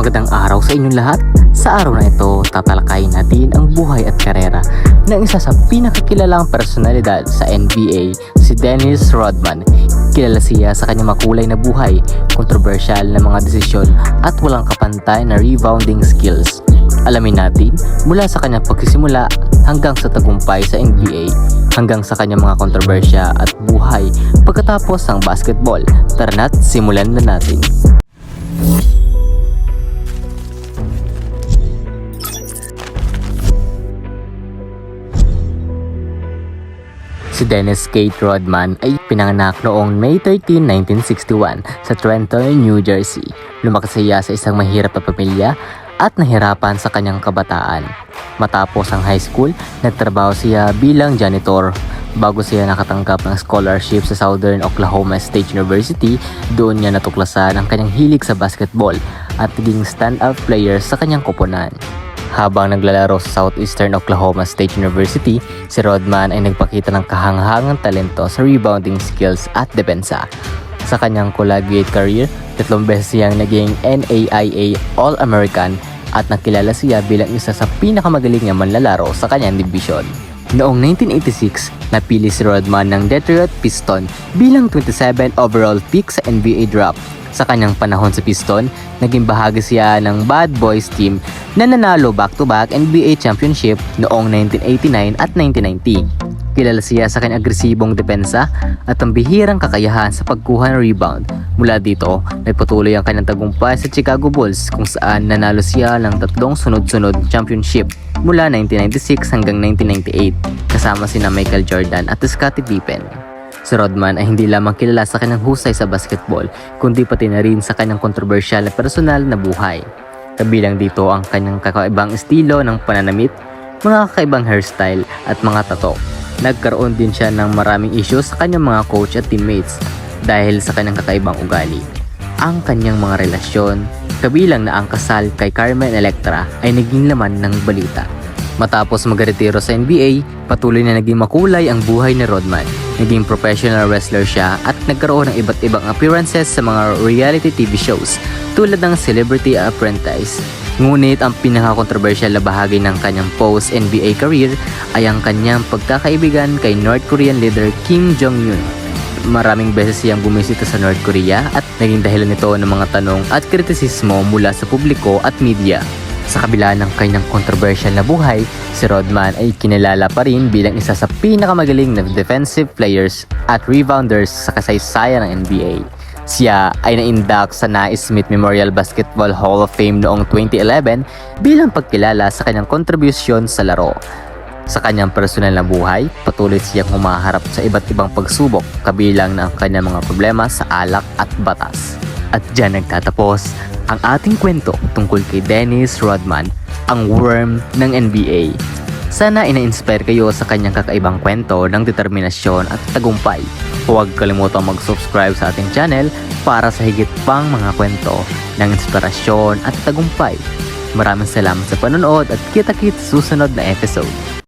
Magandang araw sa inyong lahat. Sa araw na ito, tatalakayin natin ang buhay at karera ng isa sa pinakakilalang personalidad sa NBA, si Dennis Rodman. Kilala siya sa kanyang makulay na buhay, kontrobersyal na mga desisyon at walang kapantay na rebounding skills. Alamin natin mula sa kanyang pagsisimula hanggang sa tagumpay sa NBA, hanggang sa kanyang mga kontrobersya at buhay pagkatapos ng basketball. Tara na't simulan na natin. Si Dennis Kate Rodman ay pinanganak noong May 13, 1961 sa Trenton, New Jersey. Lumaki siya sa isang mahirap na pamilya at nahirapan sa kanyang kabataan. Matapos ang high school, nagtrabaho siya bilang janitor bago siya nakatanggap ng scholarship sa Southern Oklahoma State University. Doon niya natuklasan ang kanyang hilig sa basketball at naging stand-up player sa kanyang koponan. Habang naglalaro sa Southeastern Oklahoma State University, si Rodman ay nagpakita ng kahanghangang talento sa rebounding skills at depensa. Sa kanyang collegiate career, 3 beses siyang naging NAIA All-American at nakilala siya bilang isa sa pinakamagaling na manlalaro sa kanyang division. Noong 1986, napili si Rodman ng Detroit Pistons bilang 27 overall pick sa NBA draft. Sa kanyang panahon sa Piston, naging bahagi siya ng Bad Boys team na nanalo back-to-back NBA championship noong 1989 at 1990. Kilala siya sa kanyang agresibong depensa at ang bihirang kakayahan sa pagkuha ng rebound. Mula dito, nagpatuloy ang kanyang tagumpay sa Chicago Bulls kung saan nanalo siya ng 3 sunod-sunod championship mula 1996 hanggang 1998 kasama sina Michael Jordan at Scottie Pippen. Si Rodman ay hindi lamang kilala sa kanyang husay sa basketball, kundi pati na rin sa kanyang kontrobersyal na personal na buhay. Kabilang dito ang kanyang kakaibang estilo ng pananamit, mga kakaibang hairstyle at mga tattoo. Nagkaroon din siya ng maraming issues sa kanyang mga coach at teammates dahil sa kanyang kakaibang ugali. Ang kanyang mga relasyon, kabilang na ang kasal kay Carmen Electra, ay naging laman ng balita. Matapos magretiro sa NBA, patuloy na naging makulay ang buhay ni Rodman. Naging professional wrestler siya at nagkaroon ng iba't ibang appearances sa mga reality TV shows tulad ng Celebrity Apprentice. Ngunit ang pinaka-controversial na bahagi ng kanyang post-NBA career ay ang kanyang pagkakaibigan kay North Korean leader Kim Jong-un. Maraming beses siyang bumisita sa North Korea at naging dahilan nito ng mga tanong at kritisismo mula sa publiko at media. Sa kabila ng kanyang controversial na buhay, si Rodman ay kinilala pa rin bilang isa sa pinakamagaling na defensive players at rebounders sa kasaysayan ng NBA. Siya ay na-induct sa Naismith Memorial Basketball Hall of Fame noong 2011 bilang pagkilala sa kanyang kontribusyon sa laro. Sa kanyang personal na buhay, patuloy siyang humaharap sa iba't ibang pagsubok, kabilang na ang kanyang mga problema sa alak at batas. At dyan nagtatapos ang ating kwento tungkol kay Dennis Rodman, ang worm ng NBA. Sana ina-inspire kayo sa kanyang kakaibang kwento ng determinasyon at tagumpay. Huwag kalimutang mag-subscribe sa ating channel para sa higit pang mga kwento ng inspirasyon at tagumpay. Maraming salamat sa panonood at kita-kits susunod na episode.